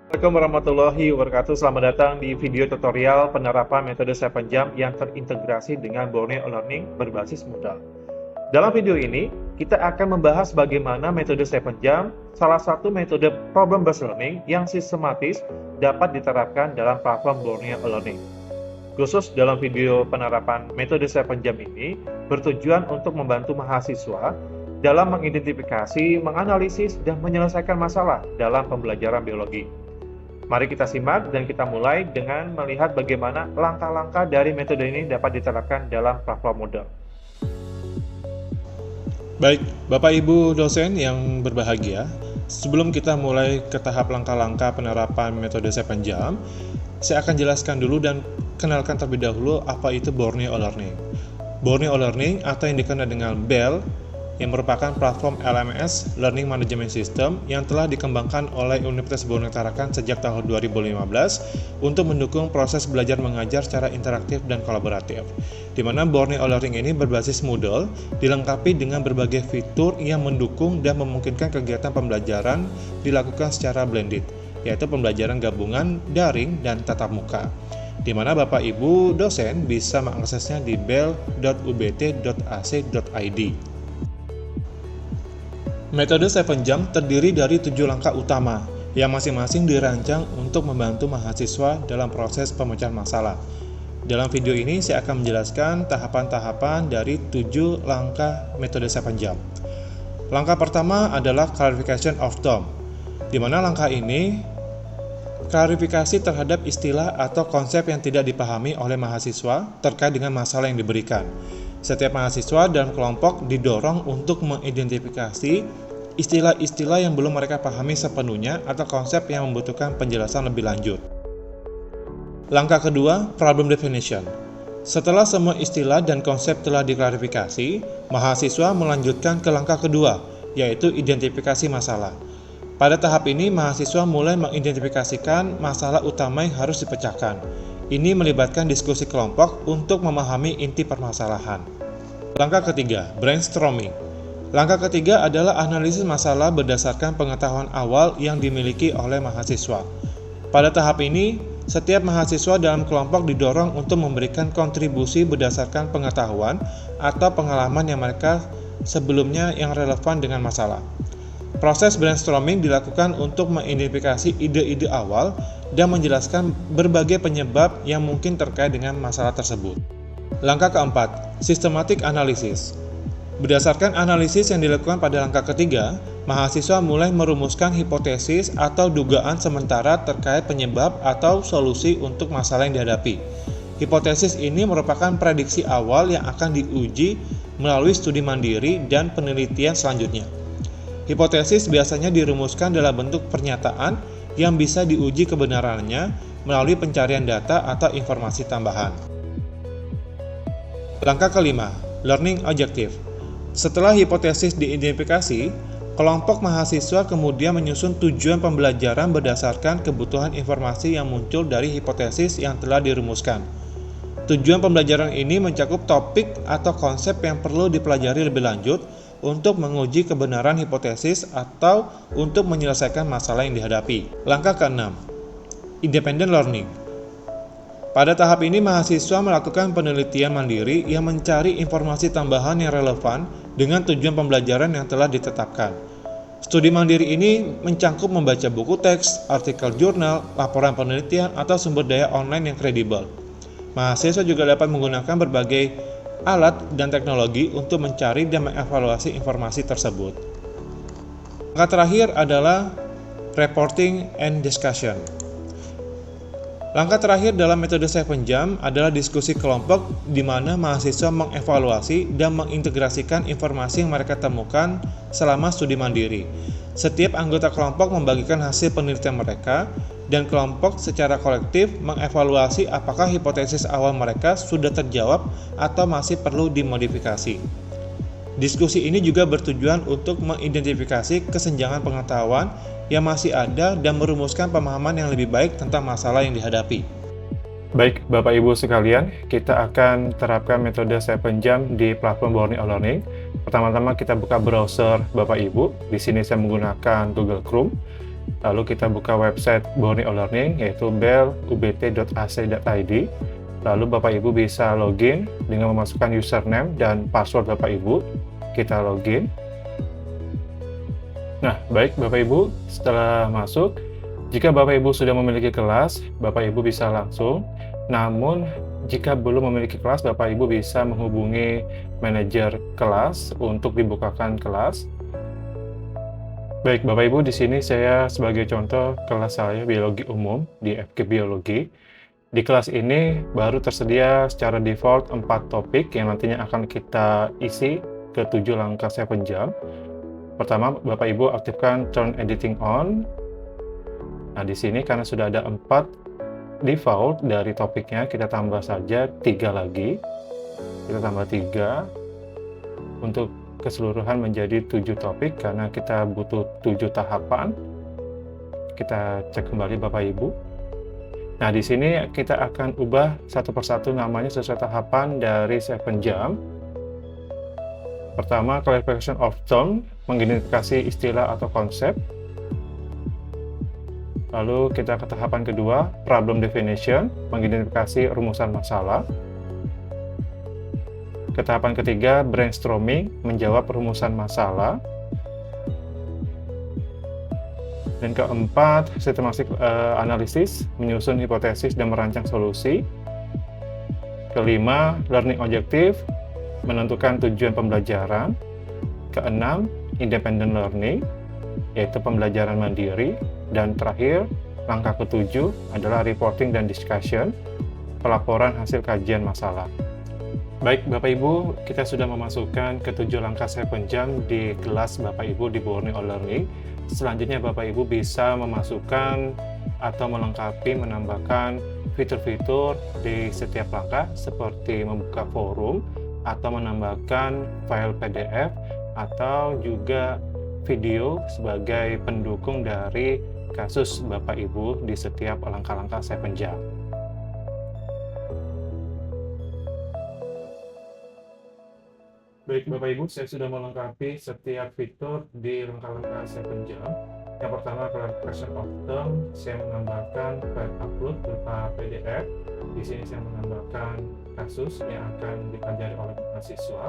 Assalamualaikum warahmatullahi wabarakatuh. Selamat datang di video tutorial penerapan metode 7 jam yang terintegrasi dengan Borneo Learning berbasis Moodle. Dalam video ini, kita akan membahas bagaimana metode 7 jam, salah satu metode problem based learning yang sistematis dapat diterapkan dalam platform Borneo Learning. Khusus dalam video penerapan metode 7 jam ini bertujuan untuk membantu mahasiswa dalam mengidentifikasi, menganalisis, dan menyelesaikan masalah dalam pembelajaran biologi. Mari kita simak dan kita mulai dengan melihat bagaimana langkah-langkah dari metode ini dapat diterapkan dalam platform Moodle. Baik, Bapak Ibu dosen yang berbahagia, sebelum kita mulai ke tahap langkah-langkah penerapan metode 7 jam, saya akan jelaskan dulu dan kenalkan terlebih dahulu apa itu Borneo Learning. Borneo Learning atau yang dikenal dengan BEL yang merupakan platform LMS Learning Management System yang telah dikembangkan oleh Universitas Borneo Tarakan sejak tahun 2015 untuk mendukung proses belajar mengajar secara interaktif dan kolaboratif. Di mana Borneo Learning ini berbasis Moodle, dilengkapi dengan berbagai fitur yang mendukung dan memungkinkan kegiatan pembelajaran dilakukan secara blended, yaitu pembelajaran gabungan, daring, dan tatap muka. Di mana Bapak Ibu dosen bisa mengaksesnya di bel.ubt.ac.id. Metode 7 jam terdiri dari 7 langkah utama yang masing-masing dirancang untuk membantu mahasiswa dalam proses pemecahan masalah. Dalam video ini saya akan menjelaskan tahapan-tahapan dari 7 langkah metode 7 jam. Langkah pertama adalah clarification of term, di mana langkah ini klarifikasi terhadap istilah atau konsep yang tidak dipahami oleh mahasiswa terkait dengan masalah yang diberikan. Setiap mahasiswa dan kelompok didorong untuk mengidentifikasi istilah-istilah yang belum mereka pahami sepenuhnya atau konsep yang membutuhkan penjelasan lebih lanjut. Langkah kedua, problem definition. Setelah semua istilah dan konsep telah diklarifikasi, mahasiswa melanjutkan ke langkah kedua, yaitu identifikasi masalah. Pada tahap ini, mahasiswa mulai mengidentifikasikan masalah utama yang harus dipecahkan. Ini melibatkan diskusi kelompok untuk memahami inti permasalahan. Langkah ketiga, brainstorming. Langkah ketiga adalah analisis masalah berdasarkan pengetahuan awal yang dimiliki oleh mahasiswa. Pada tahap ini, setiap mahasiswa dalam kelompok didorong untuk memberikan kontribusi berdasarkan pengetahuan atau pengalaman yang mereka sebelumnya yang relevan dengan masalah. Proses brainstorming dilakukan untuk mengidentifikasi ide-ide awal dan menjelaskan berbagai penyebab yang mungkin terkait dengan masalah tersebut. Langkah keempat, systematic analysis. Berdasarkan analisis yang dilakukan pada langkah ketiga, mahasiswa mulai merumuskan hipotesis atau dugaan sementara terkait penyebab atau solusi untuk masalah yang dihadapi. Hipotesis ini merupakan prediksi awal yang akan diuji melalui studi mandiri dan penelitian selanjutnya. Hipotesis biasanya dirumuskan dalam bentuk pernyataan yang bisa diuji kebenarannya melalui pencarian data atau informasi tambahan. Langkah kelima, learning objective. Setelah hipotesis diidentifikasi, kelompok mahasiswa kemudian menyusun tujuan pembelajaran berdasarkan kebutuhan informasi yang muncul dari hipotesis yang telah dirumuskan. Tujuan pembelajaran ini mencakup topik atau konsep yang perlu dipelajari lebih lanjut untuk menguji kebenaran hipotesis atau untuk menyelesaikan masalah yang dihadapi. Langkah keenam, independent learning. Pada tahap ini, mahasiswa melakukan penelitian mandiri yang mencari informasi tambahan yang relevan dengan tujuan pembelajaran yang telah ditetapkan. Studi mandiri ini mencakup membaca buku teks, artikel jurnal, laporan penelitian, atau sumber daya online yang kredibel. Mahasiswa juga dapat menggunakan berbagai alat dan teknologi untuk mencari dan mengevaluasi informasi tersebut. Langkah terakhir adalah reporting and discussion. Langkah terakhir dalam metode 7 jam adalah diskusi kelompok di mana mahasiswa mengevaluasi dan mengintegrasikan informasi yang mereka temukan selama studi mandiri. Setiap anggota kelompok membagikan hasil penelitian mereka dan kelompok secara kolektif mengevaluasi apakah hipotesis awal mereka sudah terjawab atau masih perlu dimodifikasi. Diskusi ini juga bertujuan untuk mengidentifikasi kesenjangan pengetahuan yang masih ada dan merumuskan pemahaman yang lebih baik tentang masalah yang dihadapi. Baik, Bapak Ibu sekalian, kita akan terapkan metode 7 jam di platform Borneo Learning. Pertama-tama kita buka browser Bapak Ibu. Di sini saya menggunakan Google Chrome. Lalu kita buka website Borneo Learning, yaitu bel.ubt.ac.id. Lalu Bapak Ibu bisa login dengan memasukkan username dan password Bapak Ibu. Kita login. Nah, baik Bapak Ibu, setelah masuk, jika Bapak Ibu sudah memiliki kelas, Bapak Ibu bisa langsung. Namun, jika belum memiliki kelas, Bapak Ibu bisa menghubungi manajer kelas untuk dibukakan kelas. Baik, Bapak Ibu, di sini saya sebagai contoh kelas saya biologi umum di FK Biologi. Di kelas ini baru tersedia secara default 4 topik yang nantinya akan kita isi ke 7 langkah 7 jam. Pertama, Bapak Ibu aktifkan turn editing on. Nah, di sini karena sudah ada 4 default dari topiknya, kita tambah saja 3 lagi. Kita tambah 3 untuk keseluruhan menjadi 7 topik karena kita butuh 7 tahapan. Kita cek kembali Bapak Ibu. Nah, di sini kita akan ubah satu persatu namanya sesuai tahapan dari 7 jam. Pertama, clarification of term, mengidentifikasi istilah atau konsep. Lalu kita ke tahapan kedua, problem definition, mengidentifikasi rumusan masalah. Ke tahapan ketiga, brainstorming, menjawab rumusan masalah. Dan keempat, systematic analysis, menyusun hipotesis dan merancang solusi. Kelima, learning objective, menentukan tujuan pembelajaran. Keenam, independent learning, yaitu pembelajaran mandiri. Dan terakhir, langkah ketujuh adalah reporting dan discussion, pelaporan hasil kajian masalah. Baik, Bapak Ibu, kita sudah memasukkan ke 7 langkah 7 jam di kelas Bapak Ibu di Borneo Learning. Selanjutnya Bapak Ibu bisa memasukkan atau melengkapi, menambahkan fitur-fitur di setiap langkah seperti membuka forum atau menambahkan file PDF atau juga video sebagai pendukung dari kasus Bapak Ibu di setiap langkah-langkah 7 jam. Baik Bapak Ibu, saya sudah melengkapi setiap fitur di langkah-langkah 7 jam. Yang pertama, clarification of term, saya menambahkan file upload berupa PDF. Di sini saya menambahkan kasus yang akan dipelajari oleh mahasiswa.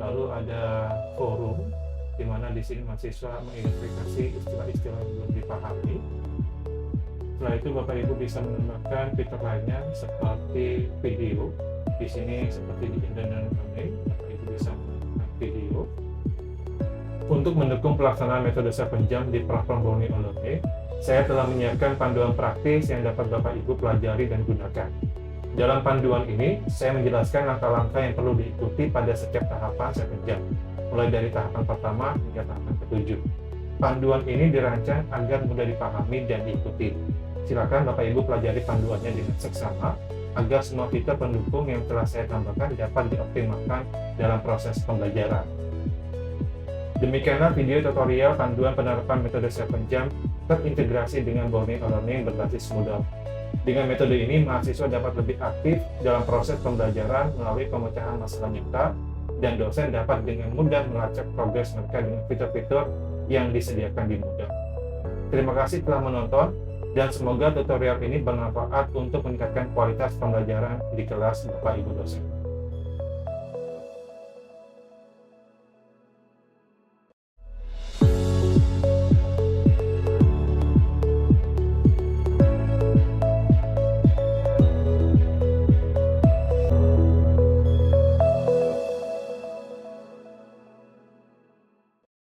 Lalu ada forum, di mana di sini mahasiswa mengidentifikasi istilah-istilah yang belum dipahami. Setelah itu Bapak Ibu bisa menambahkan fitur lainnya seperti video. Di sini seperti di independent learning, Bapak Ibu bisa menambahkan video. Untuk mendukung pelaksanaan metode 7 jam di platform Borneo Learning, saya telah menyiapkan panduan praktis yang dapat Bapak Ibu pelajari dan gunakan. Dalam panduan ini, saya menjelaskan langkah-langkah yang perlu diikuti pada setiap tahapan 7 jam, mulai dari tahapan pertama hingga tahapan ke-7. Panduan ini dirancang agar mudah dipahami dan diikuti. Silakan Bapak Ibu pelajari panduannya dengan seksama, agar semua fitur pendukung yang telah saya tambahkan dapat dioptimalkan dalam proses pembelajaran. Demikianlah video tutorial panduan penerapan metode 7 jam terintegrasi dengan Borneo Learning berbasis Moodle. Dengan metode ini, mahasiswa dapat lebih aktif dalam proses pembelajaran melalui pemecahan masalah nyata, dan dosen dapat dengan mudah melacak progres mereka dengan fitur-fitur yang disediakan di Moodle. Terima kasih telah menonton, dan semoga tutorial ini bermanfaat untuk meningkatkan kualitas pembelajaran di kelas Bapak Ibu dosen.